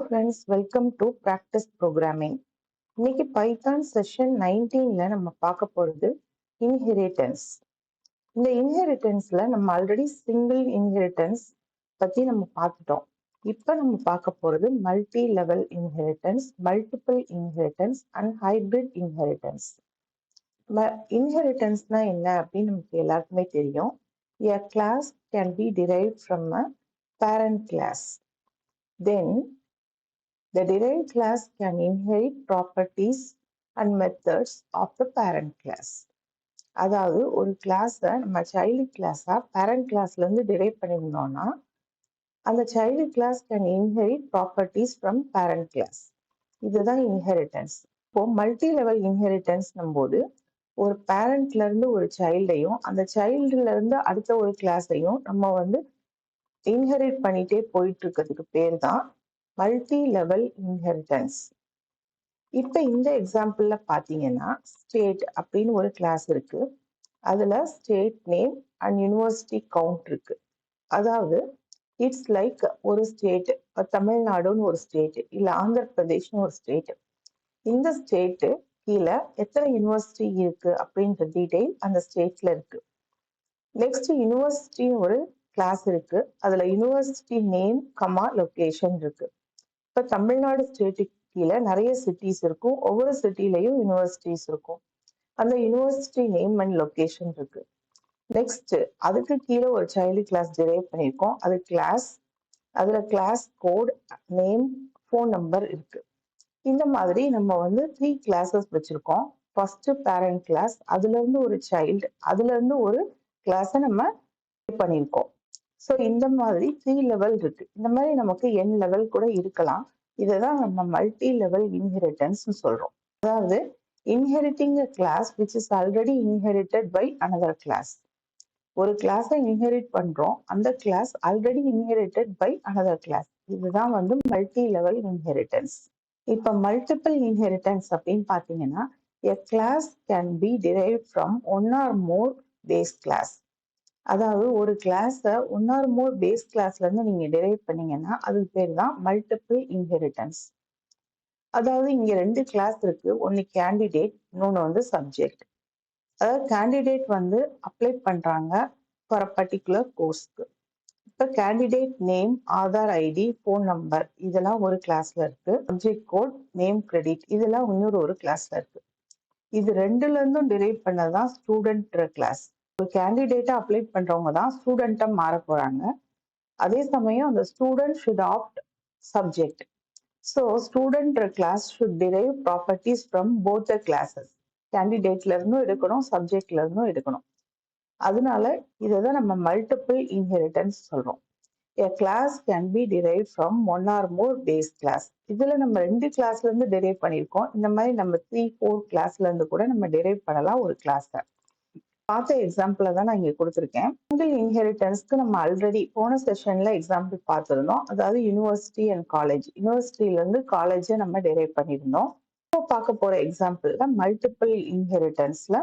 Friends, welcome to practice programming. இன்னைக்கு Python session 19ல நம்ம பார்க்க போகிறது இன்ஹெரிட்டன்ஸ். இந்த இன்ஹெரிட்டன்ஸ்ல நம்ம ஆல்ரெடி சிங்கிள் இன்ஹெரிட்டன்ஸ் பற்றி நம்ம பார்த்துட்டோம். இப்போ நம்ம பார்க்க போகிறது multi level inheritance, multiple inheritance and hybrid inheritance. இன்ஹெரிட்டன்ஸ்னா என்ன அப்படின்னு நமக்கு எல்லாருக்குமே தெரியும். A class can be derived from a parent class. Then the derived class can inherit properties and methods of the parent class. அதாவது ஒரு கிளாஸை நம்ம சைல்டு கிளாஸா பேரண்ட் கிளாஸ்ல இருந்து டிரைவ் பண்ணியிருந்தோம்னா அந்த child class can inherit properties from parent class. இதுதான் இன்ஹெரிட்டன்ஸ். இப்போ மல்டி லெவல் இன்ஹெரிட்டன்ஸ் போது ஒரு பேரண்ட்ல இருந்து ஒரு சைல்டையும் அந்த சைல்டுல இருந்து அடுத்த ஒரு கிளாஸையும் நம்ம இன்ஹெரிட் பண்ணிட்டே போயிட்டு இருக்கிறதுக்கு பேர் தான் மல்டி லெவல் இன்ஹெரிட்டன்ஸ். இப்போ இந்த எக்ஸாம்பிள்ல பாத்தீங்கன்னா ஸ்டேட் அப்படின்னு ஒரு கிளாஸ் இருக்கு. அதுல state name and university count இருக்கு. அதாவது இட்ஸ் லைக் ஒரு ஸ்டேட், தமிழ்நாடுன்னு ஒரு ஸ்டேட், இல்ல ஆந்திர பிரதேஷ்னு ஒரு ஸ்டேட். இந்த ஸ்டேட்டு கீழே எத்தனை யூனிவர்சிட்டி இருக்கு அப்படின்ற டீடைல் அந்த ஸ்டேட்ல இருக்கு. நெக்ஸ்ட் யூனிவர்சிட்டின்னு ஒரு கிளாஸ் இருக்கு. அதுல யூனிவர்சிட்டி நேம் கமா லொகேஷன் இருக்கு. இப்போ தமிழ்நாடு ஸ்டேட்டுக்கு கீழே நிறைய சிட்டிஸ் இருக்கும். ஒவ்வொரு சிட்டிலையும் யூனிவர்சிட்டிஸ் இருக்கும். அந்த யூனிவர்சிட்டி நேம் அண்ட் லொகேஷன் இருக்கு. நெக்ஸ்ட் அதுக்கு கீழே ஒரு சைல்டு கிளாஸ் டிரைவ் பண்ணியிருக்கோம். அது கிளாஸ், அதுல class code, name, phone number இருக்கு. இந்த மாதிரி நம்ம 3 கிளாஸஸ் வச்சிருக்கோம். ஃபர்ஸ்ட் பேரண்ட் கிளாஸ், அதுல இருந்து ஒரு சைல்டு, அதுல இருந்து ஒரு கிளாஸை நம்ம பண்ணியிருக்கோம். ஸோ இந்த மாதிரி 3 லெவல் இருக்கு. இந்த மாதிரி நமக்கு n லெவல் கூட இருக்கலாம். இதைதான் நம்ம மல்டி லெவல் இன்ஹெரிட்டன்ஸ் சொல்றோம். அதாவது inheriting a class which is already inherited by another class. ஒரு கிளாஸை இன்ஹெரிட் பண்றோம், அந்த class already inherited by another class. இதுதான் மல்டி லெவல் இன்ஹெரிட்டன்ஸ். இப்ப மல்டிபிள் இன்ஹெரிட்டன்ஸ் அப்படின்னு பாத்தீங்கன்னா a class can be derived from one or more base class. அதாவது ஒரு கிளாஸை ஒன் ஆர் மோர் பேஸ் கிளாஸ்ல இருந்து நீங்க டெரைவ் பண்ணீங்கன்னா அது பேர் தான் மல்டிபிள் இன்ஹெரிட்டன்ஸ். அதாவது இங்க 2 கிளாஸ் இருக்கு. ஒன்னு கேண்டிடேட், இன்னொன்னு சப்ஜெக்ட். அதாவது கேண்டிடேட் அப்ளை பண்றாங்க ஃபார் அ பர்டிகுலர் கோர்ஸ்க்கு. இப்ப candidate name, Aadhaar ID, phone number இதெல்லாம் ஒரு கிளாஸ்ல இருக்கு. சப்ஜெக்ட் கோட், நேம், கிரெடிட் இதெல்லாம் இன்னொரு கிளாஸ்ல இருக்கு. இது ரெண்டுல இருந்தும் டெரைவ் பண்ணதான் ஸ்டூடெண்ட் கிளாஸ். ஒரு கேண்டிடேட்டா அப்ளை பண்றவங்க தான் ஸ்டூடெண்டா மாற போறாங்க. அதே சமயம் அந்த student should opt subject. So student class should derive properties from both the classes. கேண்டிடேட்ல இருந்தும் எடுக்கணும், சப்ஜெக்ட்ல இருந்தும் எடுக்கணும். அதனால இதை தான் நம்ம மல்டிபிள் இன்ஹெரிட்டன்ஸ் சொல்றோம். A class can be derived from one or more base class. இதுல நம்ம 2 கிளாஸ்ல இருந்து டெரைவ் பண்ணியிருக்கோம். இந்த மாதிரி நம்ம 3-4 கிளாஸ்ல இருந்து கூட நம்ம டெரைவ் பண்ணலாம் ஒரு கிளாஸை. பார்த்த எக்ஸாம்பிள தான் நான் இங்க கொடுத்துருக்கேன். சிங்கிள் இன்ஹெரிட்டன்ஸ்க்கு நம்ம ஆல்ரெடி போன செஷன்ல எக்ஸாம்பிள் பார்த்திருந்தோம். அதாவது யூனிவர்சிட்டி அண்ட் காலேஜ். யூனிவர்சிட்டியில இருந்து காலேஜை நம்ம டெரைவ் பண்ணியிருந்தோம். இப்போ பார்க்க போற எக்ஸாம்பிள்ல மல்டிபிள் இன்ஹெரிட்டன்ஸ்ல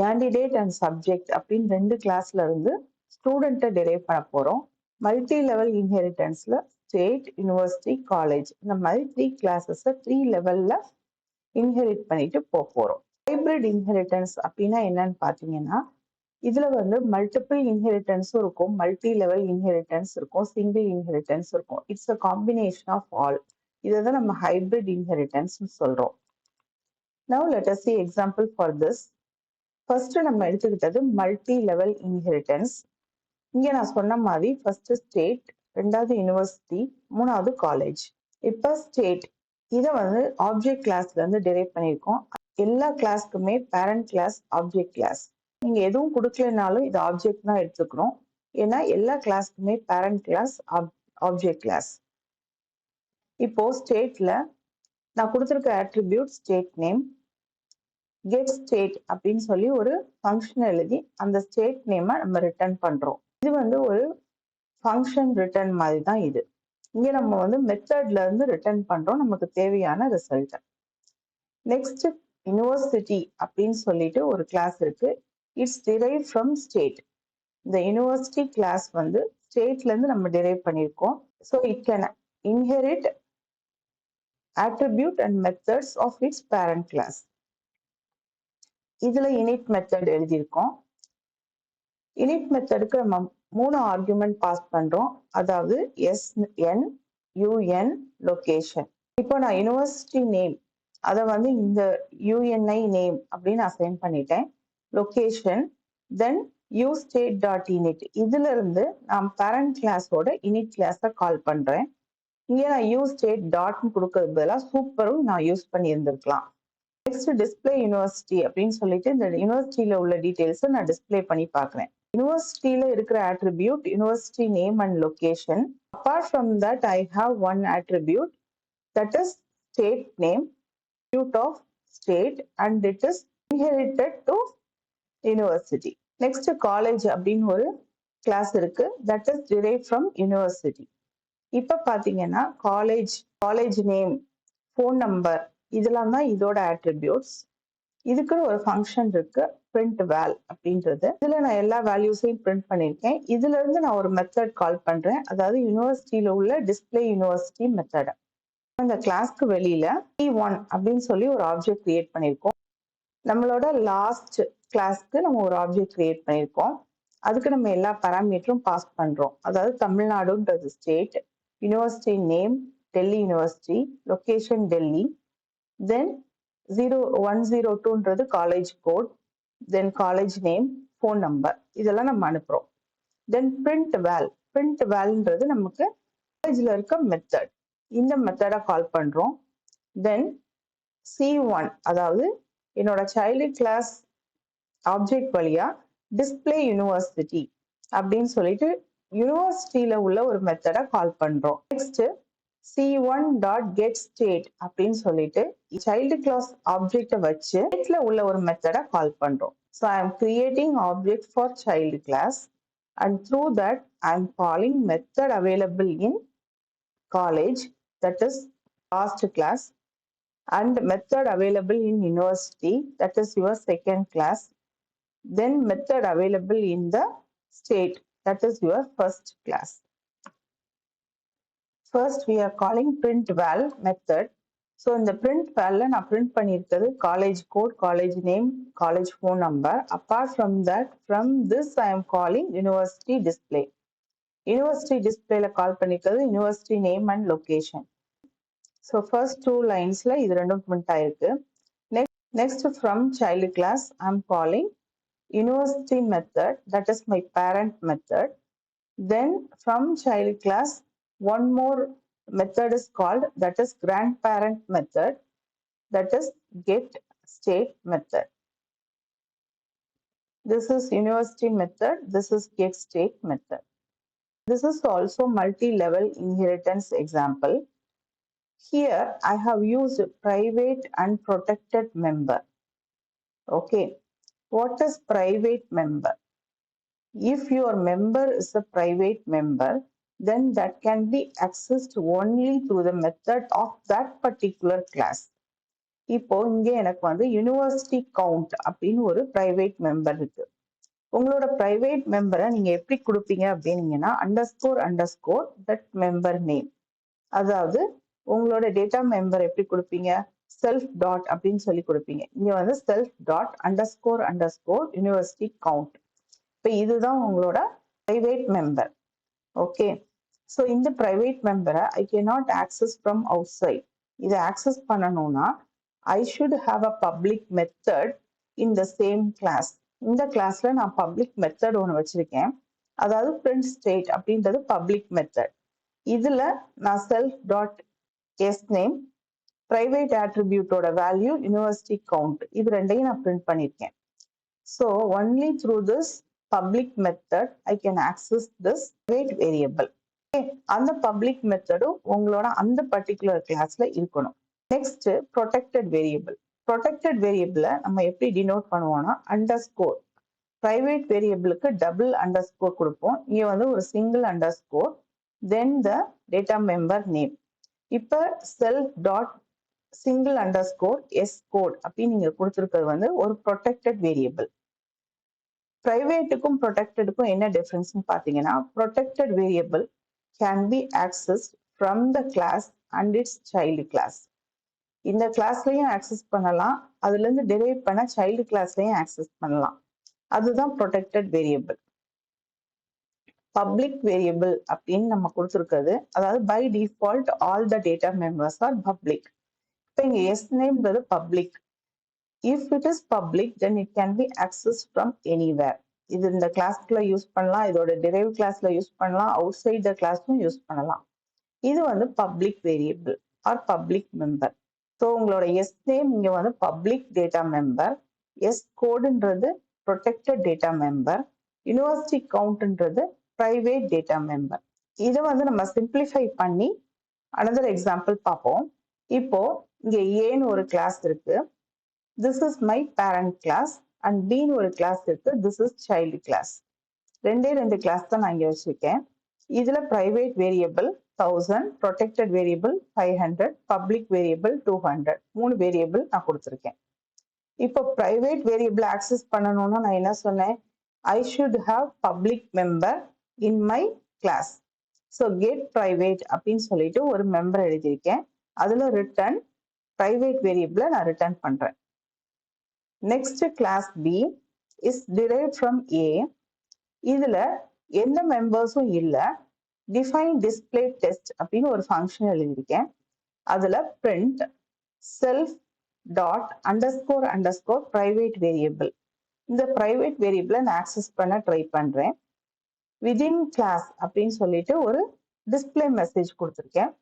கேண்டிடேட் அண்ட் சப்ஜெக்ட் அப்படின்னு 2 கிளாஸ்ல இருந்து ஸ்டூடெண்ட்டை டெரைவ் பண்ண போறோம். மல்டி லெவல் இன்ஹெரிட்டன்ஸ்ல ஸ்டேட், யூனிவர்சிட்டி, காலேஜ் இந்த மாதிரி 3 கிளாஸஸ் 3 லெவல்ல இன்ஹெரிட் பண்ணிட்டு போறோம். ஹைபிரிட் இன்ஹெரிட்டன்ஸ் அப்படின்னா என்னன்னு பாத்தீங்கன்னா இதுல மல்டிபிள் இன்ஹெரிட்டன்ஸும் இருக்கும், மல்டி லெவல் இன்ஹெரிட்டன்ஸ் இருக்கும், சிங்கிள் இன்ஹெரிட்டன்ஸ் இருக்கும். It's a combination of all. இதைதான் நம்ம ஹைபிரிட் இன்ஹெரிட்டன்ஸ் சொல்றோம். Now let us see example for this. First நம்ம எடுத்துக்கிட்டது மல்டி லெவல் இன்ஹெரிட்டன்ஸ். இங்க நான் சொன்ன மாதிரி ஃபர்ஸ்ட் ஸ்டேட், ரெண்டாவது யூனிவர்சிட்டி, மூணாவது காலேஜ். இப்ப ஸ்டேட் இதை ஆப்ஜெக்ட் கிளாஸ்ல இருந்து டெரைவ் பண்ணியிருக்கோம். எல்லா கிளாஸ்க்குமே பேரண்ட் கிளாஸ் ஆப்ஜெக்ட் கிளாஸ். நீங்க எதுவும் கொடுக்கலனாலும் இது ஆப்ஜெக்ட் தான் எடுத்துக்கணும். ஏன்னா எல்லா கிளாஸ்க்குமே பேரண்ட் கிளாஸ் ஆப்ஜெக்ட் கிளாஸ். இப்போ ஸ்டேட்ல நான் கொடுத்துருக்க attribute state name. Get state அப்படின்னு சொல்லி ஒரு ஃபங்க்ஷன் எழுதி அந்த ஸ்டேட் நேமை நம்ம ரிட்டர்ன் பண்றோம். இது ஒரு ஃபங்க்ஷன் ரிட்டர்ன் மாதிரி தான் இது. இங்க நம்ம மெத்தட்ல இருந்து ரிட்டர்ன் பண்றோம் நமக்கு தேவையான ரிசல்ட். நெக்ஸ்ட் யூனிவர்சிட்டி அப்படின்னு சொல்லிட்டு ஒரு கிளாஸ் இருக்கு. It's drive from state. இந்த யூனிவர்சிட்டி கிளாஸ் ஸ்டேட்ல இருந்து நம்ம டிரைவ் பண்ணியிருக்கோம். So it can inherit attribute and methods of its parent class. இதுல init method எழுதியிருக்கோம். init methodக்கு நம்ம 3 ஆர்குமெண்ட் பாஸ் பண்றோம். அதாவது sn, un, location. இப்போ நான் யூனிவர்சிட்டி நேம் அதை வந்து இந்த UNI நேம் அப்படின்னு அசைன் பண்ணிட்டேன். லொகேஷன், தென் ustate.init. இதுல இருந்து நான் பேரண்ட் கிளாஸோட init கிளாஸை கால் பண்றேன். இங்க நான் ustate டாட்னு கொடுக்கறது பதிலாக சூப்பரும் நான் யூஸ் பண்ணி இருந்திருக்கலாம். நெக்ஸ்ட் டிஸ்பிளே யூனிவர்சிட்டி அப்படின்னு சொல்லிட்டு இந்த யூனிவர்சிட்டியில உள்ள டீடைல்ஸை நான் டிஸ்பிளே பண்ணி பார்க்குறேன். யூனிவர்சிட்டியில இருக்கிற attribute university name and location. Apart from that I have one attribute that is state name, attribute of state, and it is inherited to university. Next college அப்படின்னு ஒரு கிளாஸ் இருக்கு, that is derived from university. இப்ப பாத்தீங்கன்னா college name, phone number இதெல்லாம் தான் இதோட attributes. இதுக்கு ஒரு ஃபங்க்ஷன் இருக்கு print val அப்படின்றது. இதுல நான் எல்லா வேல்யூஸையும் பிரிண்ட் பண்ணியிருக்கேன். இதுல இருந்து நான் ஒரு மெத்தட் கால் பண்றேன், அதாவது யூனிவர்சிட்டியில உள்ள டிஸ்பிளே யூனிவர்சிட்டி மெத்தட். இந்த கிளாஸ்க்கு வெளியில P1 அப்படின்னு சொல்லி ஒரு ஆப்ஜெக்ட் கிரியேட் பண்ணியிருக்கோம். நம்மளோட லாஸ்ட் கிளாஸ்க்கு நம்ம ஒரு ஆப்ஜெக்ட் கிரியேட் பண்ணியிருக்கோம். அதுக்கு நம்ம எல்லா பேராமீட்டரும் பாஸ் பண்றோம். அதாவது தமிழ்நாடுன்றது state, university name Delhi university, location Delhi, then 0102ன்றது college code, then college name, phone number இதெல்லாம் நம்ம அனுப்புறோம். தென் பிரிண்ட் வேல்ன்றது நமக்கு காலேஜ்ல இருக்க மெத்தட். இந்த மெத்தடை கால் பண்றோம். தென் C1 அதாவது என்னோட சைல்டு கிளாஸ் ஆப்ஜெக்ட் வழியா டிஸ்பிளே யூனிவர்சிட்டி அப்படின்னு சொல்லிட்டு யூனிவர்சிட்டியில உள்ள ஒரு மெத்தடை கால் பண்றோம். நெக்ஸ்ட் C1.getState அப்படின்னு சொல்லிட்டு சைல்டு கிளாஸ் ஆப்ஜெக்டை வச்சு ஸ்டேட்ல உள்ள ஒரு மெத்தடை கால் பண்றோம். So I am creating object for child class, and through that I am calling method available in college, that is last class, and method available in university, that is your second class, then method available in the state, that is your first class. First we are calling print val method. So in the print val நான் print பண்ணியிருக்கிறது college code, college name, college phone number. Apart from that, from this I am calling university display. University displayல கால் பண்ணிக்கிறது university name and location. So first two linesல இது ரெண்டும் print ஆயிருக்கு. Next from child class I am calling university method, that is my parent method. Then from child class one more method is called, that is grandparent method, that is getState method. This is university method, this is getState method. This is also multi-level inheritance example. Here I have used private and protected member. Okay, what is private member? If your member is a private member, then that can be accessed only through the method of that particular class. இப்போ இங்க எனக்கு வந்து university count அப்படின்னு ஒரு private member இருக்கு. உங்களோட private மெம்பரை நீங்க எப்படி கொடுப்பீங்க அப்படின்னீங்கன்னா __ that member name. அதாவது உங்களோட டேட்டா மெம்பர் எப்படி கொடுப்பீங்க, செல்ஃப் டாட் அப்படின்னு சொல்லி கொடுப்பீங்க. இங்க வந்து செல்ஃப் டாட் __ யூனிவர்சிட்டி கவுண்ட். இப்போ இதுதான் உங்களோட பிரைவேட் மெம்பர். ஓகே, ஸோ இந்த பிரைவேட் மெம்பரை I cannot access from outside. இதை ஆக்சஸ் பண்ணணும்னா I should have a public method in the same class. இந்த கிளாஸ்ல நான் பப்ளிக் மெத்தட் ஒன்று வச்சிருக்கேன், அதாவது பிரிண்ட் ஸ்டேட் அப்படின்றது பப்ளிக் மெத்தட். இதுல நான் self dot S name, private ஆட்ரிபியூட்டோட வேல்யூ யூனிவர்சிட்டி கவுண்ட், இது ரெண்டையும் நான் பிரிண்ட் பண்ணியிருக்கேன். So only through this public method I can access this private variable. Okay, அந்த public method உங்களோட அந்த particular classல இருக்கணும். Next protected variable. Protected variable நம்ம எப்படி denote பண்ணுவோம்னா underscore. Private variableக்கு double underscore கொடுப்போம். இங்க வந்து ஒரு single underscore, then the data member name. இப்ப self dot single underscore s code அப்படி நீங்க கொடுத்திருக்கிறது வந்து ஒரு protected variable. பிரைவேட்டுக்கும் ப்ரொடெக்டடுக்கும் என்ன டிஃபரன்ஸ்னு பார்த்தீங்கன்னா, protected variable can be accessed from the class and its child class. இந்த கிளாஸ்லயும் ஆக்சஸ் பண்ணலாம், அதுல இருந்து டெரைவ் பண்ண சைல்டு கிளாஸ்லயும் ஆக்சஸ் பண்ணலாம். அதுதான் ப்ரொடெக்டட் வேரியபிள். பப்ளிக் வேரியபிள் அப்படின்னு நம்ம கொடுத்துருக்கிறது, அதாவது by default all the data members are public. இப்போ இங்க எஸ் நேம்ன்றது public. If it is public, then it can be accessed from anywhere. இது இந்த கிளாஸ்ல யூஸ் பண்ணலாம், இதோட டெரைவ் கிளாஸ்ல யூஸ் பண்ணலாம், அவுட் சைட் த கிளாஸும் யூஸ் பண்ணலாம். இது வந்து public variable or public member. So உங்களோட எஸ் நேம் இங்க வந்து பப்ளிக் டேட்டா மெம்பர், எஸ் கோடுன்றது ப்ரொடெக்டட் டேட்டா மெம்பர், யூனிவர்சிட்டி கவுண்ட்ன்றது பிரைவேட் டேட்டா மெம்பர். இதை வந்து நம்ம சிம்பிளிஃபை பண்ணி அனதர் எக்ஸாம்பிள் பார்ப்போம். இப்போ இங்க ஏன்னு ஒரு கிளாஸ் இருக்கு, this is my parent class, and B ன்னு ஒரு கிளாஸ் இருக்கு, this is child class. ரெண்டு கிளாஸ் தான் நான் இங்க வச்சிருக்கேன். இதுல private variable 1000, protected variable 500, public variable 200, மூணு வேரியபிள் நான் கொடுத்துருக்கேன். இப்போ private variable access பண்ணணும்னா நான் என்ன சொன்னேன், I should have public member in my class. So get private அப்படின்னு சொல்லிட்டு ஒரு மெம்பர் எழுதியிருக்கேன். அதுல ரிட்டர்ன் private variable நான் ரிட்டர்ன் பண்றேன். Next class B is derived from A. இதுல எந்த மெம்பர்ஸும் இல்ல, define display test அப்படின்னு ஒரு ஃபங்க்ஷன் எழுதியிருக்கேன். அதுல print self dot underscore underscore private variable. இந்த private variable நான் access பண்ண ட்ரை பண்றேன். within class அப்படின்னு சொல்லிட்டு ஒரு display message கொடுத்திருக்கேன்.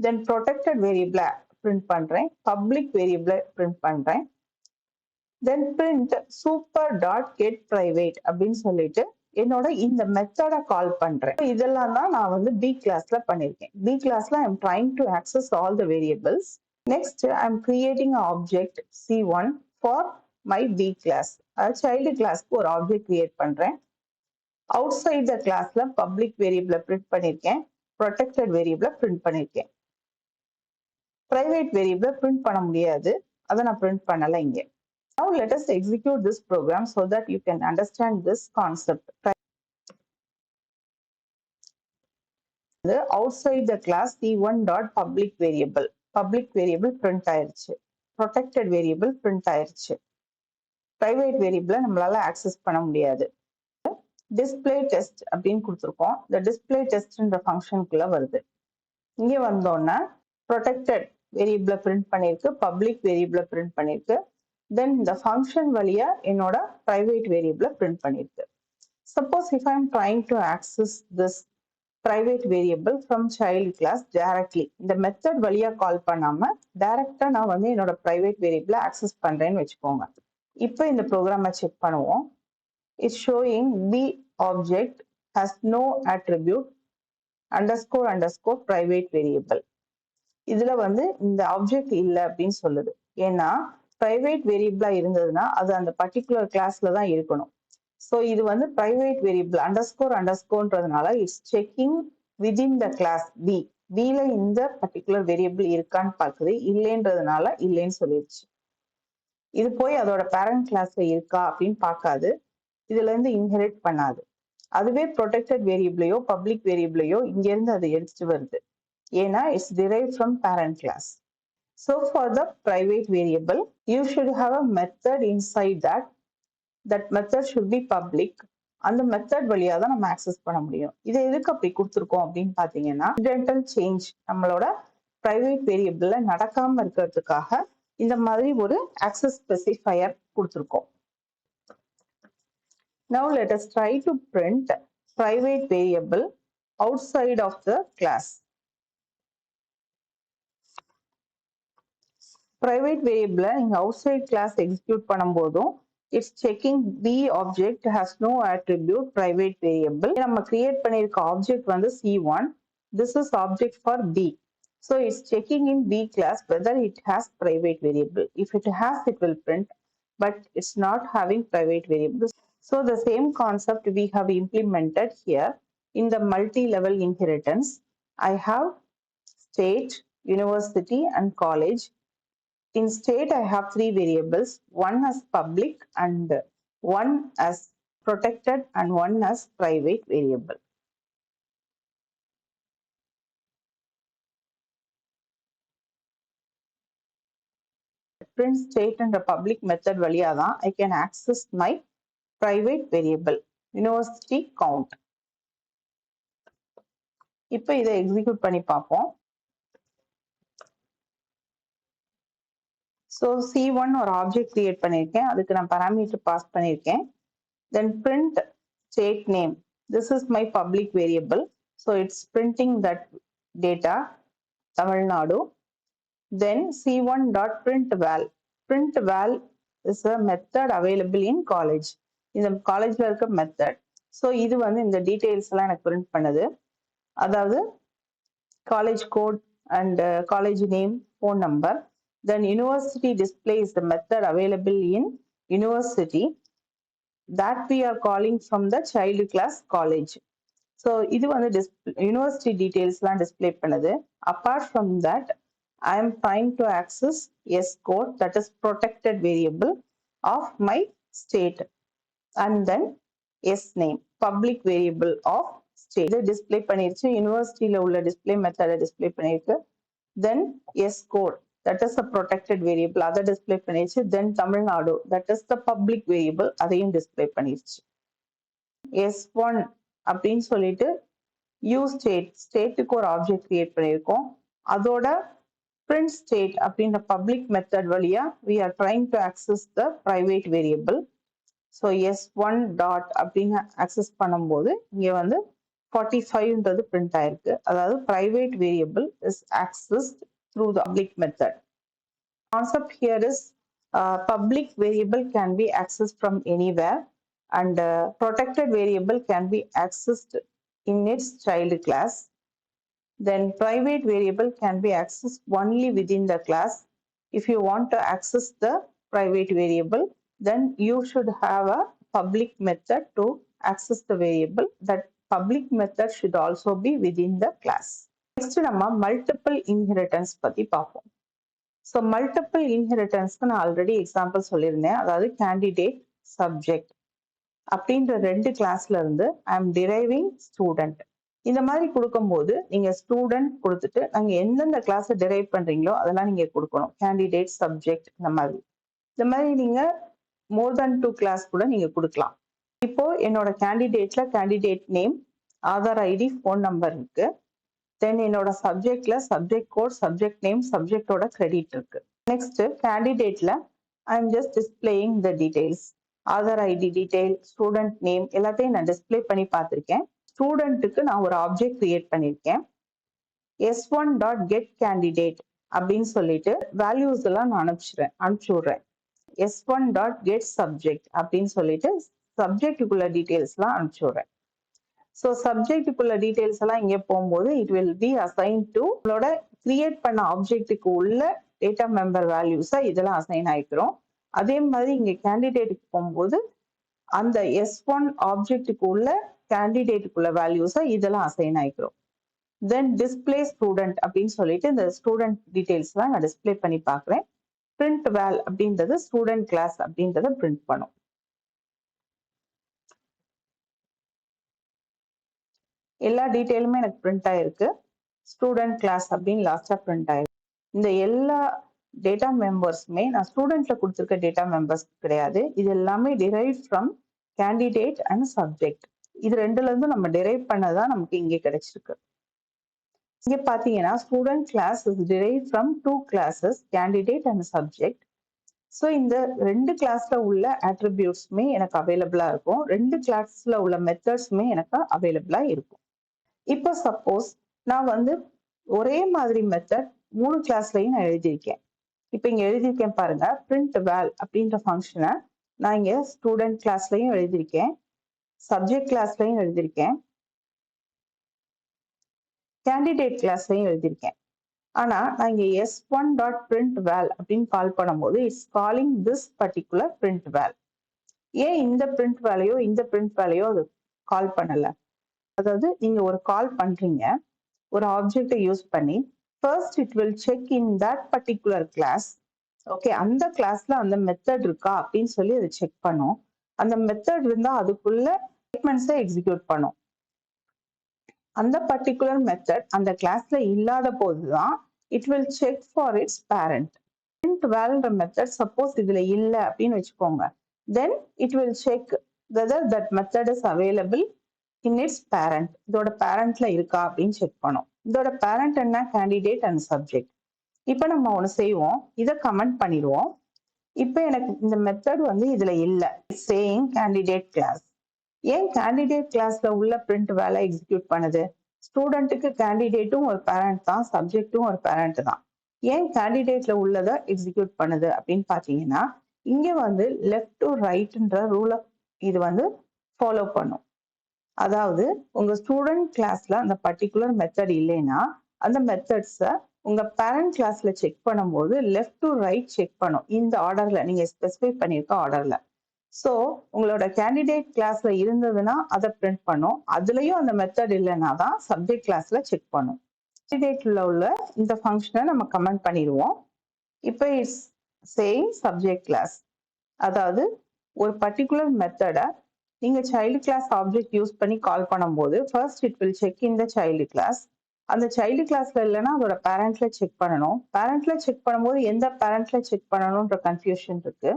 then protected variable print பண்றேன், public variable print பண்றேன். then print super dot get private அப்படின்னு சொல்லிட்டு என்னோட இந்த மெத்தட கால் பண்றேன். இதெல்லாம் தான் நான் வந்து B கிளாஸ்ல பண்ணிருக்கேன். B கிளாஸ்ல I am trying to access all the variables. Next I am creating an object C1 for my B class. child கிளாஸ்க்கு ஒரு ஆப்ஜெக்ட் கிரியேட் பண்றேன். outside the classல public variable print பண்ணிருக்கேன், protected variable print பண்ணிருக்கேன். private variable print பண்ண முடியாது, அதை நான் print பண்ணல இங்க. Now let us execute this program so that you can understand this concept. Outside the class C1 dot public variable print ஆயிருச்சு, protected variable print ஆயிருச்சு, private variable நம்மளால access பண்ண முடியாது. display test அப்படின்னு கொடுத்திருக்கோம், the display testன்ற ஃபங்க்ஷனுக்குள்ள வருது. இங்க வந்தோன்னா protected variable print பண்ணிருக்கு, public variable print பண்ணிருக்கு. then the function வழியா என்னோட private variable print பண்ணிருக்கு. Suppose if I am trying to access this private variable from child class directly, இந்த method வழியா கால் பண்ணாம டைரக்டா நான் வந்து என்னோட private variable access பண்றேன்னு வச்சுக்கோங்க. இப்போ இந்த ப்ரோக்ராமை செக் பண்ணுவோம். It's showing B object has no attribute underscore underscore private variable. இதுல வந்து இந்த ஆப்ஜெக்ட் இல்லை அப்படின்னு சொல்லுது. ஏன்னா private variable இருந்ததுன்னா அது அந்த பர்டிகுலர் கிளாஸ்ல தான் இருக்கணும். ஸோ இது வந்து private variable underscore underscoreன்றதுனால it's checking within the class B. Bல இந்த பர்டிகுலர் வேரியபிள் இருக்கான்னு பார்க்குது, இல்லைன்றதுனால இல்லைன்னு சொல்லிடுச்சு. இது போய் அதோட பேரண்ட் கிளாஸ்ல இருக்கா அப்படின்னு பார்க்காது, இதுல இருந்து இன்ஹெரிட் பண்ணாது. அதுவே ப்ரொடெக்டட் வேரியபிளையோ பப்ளிக் வேரியபிளையோ இங்க இருந்து அது எடுத்துட்டு வருது, ஏன்னா it's derived from parent class. So for the private variable, you should have a method inside that. That method should be public. அந்த மெத்தட் வழியா தான் நம்ம ஆக்சஸ் பண்ண முடியும். இதை எதுக்கு அப்படி கொடுத்துருக்கோம் அப்படின்னு பாத்தீங்கன்னா, இன்சிடென்டல் சேஞ்ச் நம்மளோட பிரைவேட் வேரியபிள்ல நடக்காம இருக்கிறதுக்காக இந்த மாதிரி ஒரு ஆக்சஸ் ஸ்பெசிஃபையர் கொடுத்துருக்கோம். Now let us try to print private variable outside of the class. private variable நீங்க outside class execute பண்ணும்போதும் it's checking B object has no attribute private variable. நம்ம create பண்ணிருக்க object வந்து C1. This is object for B. So it's checking in B class whether it has private variable. If it has, it will print, but it's not having private variables. So the same concept we have implemented here in the multi-level inheritance. I have state, university, and college. In state, I have three variables, one as public and one as protected and one as private variable. print state என்ற public method வழியா தான் I can access my private variable university count. இப்போ இதை execute பண்ணி பார்ப்போம். So C1 ஒரு object create பண்ணியிருக்கேன், அதுக்கு நான் parameter பாஸ் பண்ணியிருக்கேன். Then print state name. This is my public variable. So it's printing that data, Tamil Nadu. Then C1.printval. Printval is a method available in college. இந்த காலேஜ்ல இருக்க method. So இது வந்து இந்த டீடைல்ஸ் எல்லாம் எனக்கு பிரிண்ட் பண்ணுது. அதாவது college code and college name, phone number. Then university displays the method available in university that we are calling from the child class college. So இது வந்து university details எல்லாம் display பண்ணுது. Apart from that, I am trying to access S code, that is protected variable of my state, and then S name, public variable of state. இது display பண்ணிருச்சு, universityல உள்ள display method display பண்ணிருக்கு. Then S code, that is a protected variable, அதை display பண்ணிருச்சு. Then Tamil Nadu, that is the public variable, அதையும் display பண்ணிருச்சு. S1 அப்படின்னு சொல்லிட்டு use state, ஸ்டேட்டுக்கு ஒரு ஆப்ஜெக்ட் கிரியேட் பண்ணியிருக்கோம். அதோட print state அப்படின்ற public method வழியா we are trying to access the private variable. So S1 dot அப்படின்னு access பண்ணும்போது இங்க வந்து 45ன்றது print ஆயிருக்கு. அதாவது private variable is accessed through the public method. Concept here is public variable can be accessed from anywhere, and protected variable can be accessed in its child class. Then private variable can be accessed only within the class. If you want to access the private variable, then you should have a public method to access the variable. That public method should also be within the class. Next நம்ம multiple inheritance பத்தி பார்ப்போம். So multiple inheritance நான் already example சொல்லியிருந்தேன். அதாவது candidate, subject அப்படின்ற ரெண்டு கிளாஸ்ல இருந்து I am deriving student. இந்த மாதிரி கொடுக்கும்போது நீங்க ஸ்டூடெண்ட் கொடுத்துட்டு நாங்க எந்தெந்த கிளாஸை டிரைவ் பண்றீங்களோ அதெல்லாம் நீங்க கொடுக்கணும். கேண்டிடேட், சப்ஜெக்ட், இந்த மாதிரி நீங்க மோர் தென் 2 கிளாஸ் கூட நீங்க கொடுக்கலாம். இப்போ என்னோட கேண்டிடேட்ல candidate name, Aadhaar ID, phone number இருக்கு. தென் என்னோட சப்ஜெக்ட்ல சப்ஜெக்ட் கோட், சப்ஜெக்ட் நேம், சப்ஜெக்டோட கிரெடிட் இருக்கு. நெக்ஸ்ட் கேண்டிடேட்ல I am just displaying the details. Aadhaar ID detail, student name எல்லாத்தையும் நான் டிஸ்பிளே பண்ணி பார்த்துருக்கேன். ஸ்டூடெண்ட்டுக்கு நான் ஒரு ஆப்ஜெக்ட் கிரியேட் பண்ணியிருக்கேன். S1.getCandidate அப்படின்னு சொல்லிட்டு வேல்யூஸ் எல்லாம் நான் அனுப்பிச்சு விடுறேன். S1.getSubject அப்படின்னு சொல்லிட்டு சப்ஜெக்டுக்குள்ள டீடைல்ஸ் எல்லாம் அனுப்பிச்சு விடுறேன். ஸோ சப்ஜெக்டுக்குள்ள டீடைல்ஸ் எல்லாம் இங்கே போகும்போது it will be assign to உங்களோட கிரியேட் பண்ண ஆப்ஜெக்டுக்கு உள்ள டேட்டா மெம்பர் வேல்யூஸை இதெல்லாம் அசைன் ஆயிக்கிறோம். அதே மாதிரி இங்கே கேண்டிடேட்டுக்கு போகும்போது அந்த S1 ஆப்ஜெக்டுக்கு உள்ள கேண்டிடேட்டுக்குள்ள வேல்யூஸை இதெல்லாம் அசைன் ஆயிக்கிறோம். தென் டிஸ்பிளே ஸ்டூடெண்ட் அப்படின்னு சொல்லிட்டு இந்த ஸ்டூடெண்ட் டீடைல்ஸ்லாம் நான் டிஸ்பிளே பண்ணி பார்க்குறேன். பிரிண்ட் வேல் அப்படின்றது ஸ்டூடெண்ட் கிளாஸ் அப்படின்றத பிரிண்ட் பண்ணும். எல்லா டீட்டெயிலுமே எனக்கு பிரிண்ட் ஆயிருக்கு. ஸ்டூடெண்ட் கிளாஸ் அப்படின்னு லாஸ்டா பிரிண்ட் ஆயிருக்கு. இந்த எல்லா டேட்டா மெம்பர்ஸுமே நான் ஸ்டூடெண்ட்ல கொடுத்துருக்க டேட்டா மெம்பர்ஸ் கிடையாது. இது எல்லாமே drive from candidate and subject. இது ரெண்டுல இருந்து நம்ம டிரைவ் பண்ணதான் நமக்கு இங்கே கிடைச்சிருக்கு. இங்க பாத்தீங்கன்னா student class is drive from 2 classes, candidate and subject. So இந்த ரெண்டு கிளாஸ்ல உள்ள அட்ரிபியூட்ஸுமே எனக்கு அவைலபிளா இருக்கும். ரெண்டு கிளாஸ்ல உள்ள மெத்தட்ஸுமே எனக்கு அவைலபிளா இருக்கும். இப்போ சப்போஸ் நான் வந்து ஒரே மாதிரி மெத்தட் 3 கிளாஸ்லையும் நான் எழுதியிருக்கேன். இப்போ இங்க எழுதியிருக்கேன் பாருங்க, பிரிண்ட் வேல் அப்படின்ற ஃபங்க்ஷனை நான் இங்க ஸ்டூடெண்ட் கிளாஸ்லையும் எழுதியிருக்கேன், சப்ஜெக்ட் கிளாஸ்லையும் எழுதியிருக்கேன், கேண்டிடேட் கிளாஸ்லையும் எழுதியிருக்கேன். ஆனா நான் இங்க S1.printval அப்படின்னு கால் பண்ணும்போது it's calling this particular print val. ஏன் இந்த பிரிண்ட் வேலையோ இந்த பிரிண்ட் வேலையோ அது கால் பண்ணல? அதாவது நீங்க ஒரு கால் பண்றீங்க ஒரு ஆப்ஜெக்டை யூஸ் பண்ணி, first it will check in that particular class. Okay, அந்த கிளாஸ்ல அந்த மெத்தட் இருக்கா அப்படின்னு சொல்லி அதை செக் பண்ணும். அந்த மெத்தட் இருந்தா அதுக்குள்ள ஸ்டேட்மெண்ட்ஸை எக்ஸிக்யூட் பண்ணும். அந்த பர்டிகுலர் மெத்தட் அந்த கிளாஸ்ல இல்லாத போதுதான் it will check for it's parent. print valன்ற method suppose இதுல இல்ல அப்படின்னு வச்சுக்கோங்க, then it will check whether that method is available in its parent. இதோட parentல இருக்கா அப்படின்னு செக் பண்ணும். இதோட parent என்ன, candidate and subject. இப்போ நம்ம ஒன்று செய்வோம், இதை கமெண்ட் பண்ணிடுவோம். இப்போ எனக்கு இந்த மெத்தட் வந்து இதுல இல்ல, சேயிங் கேண்டிடேட் கிளாஸ். ஏன் கேண்டிடேட் கிளாஸ்ல உள்ள பிரிண்ட் வேலை எக்ஸிக்யூட் பண்ணுது? ஸ்டூடெண்ட்டுக்கு கேண்டிடேட்டும் ஒரு பேரண்ட் தான், சப்ஜெக்டும் ஒரு பேரண்ட் தான். ஏன் கேண்டிடேட்ல உள்ளதை எக்ஸிக்யூட் பண்ணுது அப்படின்னு பாத்தீங்கன்னா, இங்க வந்து லெஃப்ட் டு ரைட்ன்ற ரூலை இது வந்து ஃபாலோ பண்ணும். அதாவது உங்க ஸ்டூடெண்ட் கிளாஸ்ல அந்த பர்டிகுலர் மெத்தட் இல்லைன்னா அந்த மெத்தட்ஸை உங்க பேரண்ட் கிளாஸ்ல செக் பண்ணும்போது லெஃப்ட் டு ரைட் செக் பண்ணும், இந்த ஆர்டர்ல நீங்க ஸ்பெசிஃபை பண்ணிருக்க ஆர்டர்ல. ஸோ உங்களோட கேண்டிடேட் கிளாஸ்ல இருந்ததுன்னா அதை பிரிண்ட் பண்ணும், அதுலயும் அந்த மெத்தட் இல்லைன்னா தான் சப்ஜெக்ட் கிளாஸ்ல செக் பண்ணும். கேண்டிடேட்ல உள்ள இந்த ஃபங்க்ஷனை நம்ம கமெண்ட் பண்ணிடுவோம். இப்போ இட்ஸ் சேயிங் சப்ஜெக்ட் கிளாஸ். அதாவது ஒரு பர்டிகுலர் மெத்தடை நீங்க சைல்டு கிளாஸ் ஆப்ஜெக்ட் யூஸ் பண்ணி கால் பண்ணும்போது first it will check in the child class. அந்த சைல்டு கிளாஸ்ல இல்லைன்னா அதோட பேரண்ட்ல செக் பண்ணணும். பேரண்ட்ல செக் பண்ணும்போது எந்த பேரண்ட்ல செக் பண்ணணும்ன்ற கன்ஃபியூஷன் இருக்கு.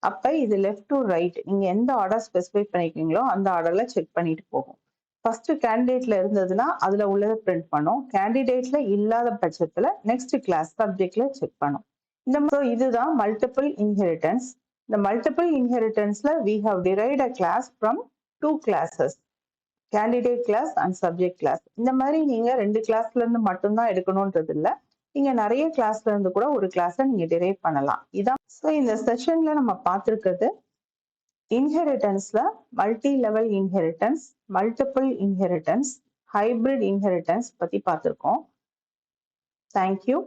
அப்ப இது லெஃப்ட் டு ரைட் நீங்க எந்த ஆர்டர் ஸ்பெசிஃபை பண்ணிருக்கீங்களோ அந்த ஆர்டர்ல செக் பண்ணிட்டு போகும். ஃபர்ஸ்ட் கேண்டிடேட்ல இருந்ததுன்னா அதுல உள்ளதை பிரிண்ட் பண்ணும், கேண்டிடேட்ல இல்லாத பட்சத்துல நெக்ஸ்ட் கிளாஸ் சப்ஜெக்ட்ல செக் பண்ணும். இந்த மாதிரி இதுதான் மல்டிபிள் இன்ஹெரிட்டன்ஸ். இந்த multiple இன்ஹெரிட்டன்ஸ்ல we have derived a class from two classes, candidate class and subject class. இந்த மாதிரி நீங்க ரெண்டு கிளாஸ்ல இருந்து மட்டும்தான் எடுக்கணும்ன்றது இல்ல, நீங்க நிறைய கிளாஸ்ல இருந்து கூட ஒரு கிளாஸை நீங்க டிரைவ் பண்ணலாம். இதான் இந்த செஷன்ல நம்ம பார்த்திருக்கிறது இன்ஹெரிட்டன்ஸ்ல multi level inheritance, multiple inheritance, hybrid inheritance பத்தி பார்த்திருக்கோம். தேங்க்யூ.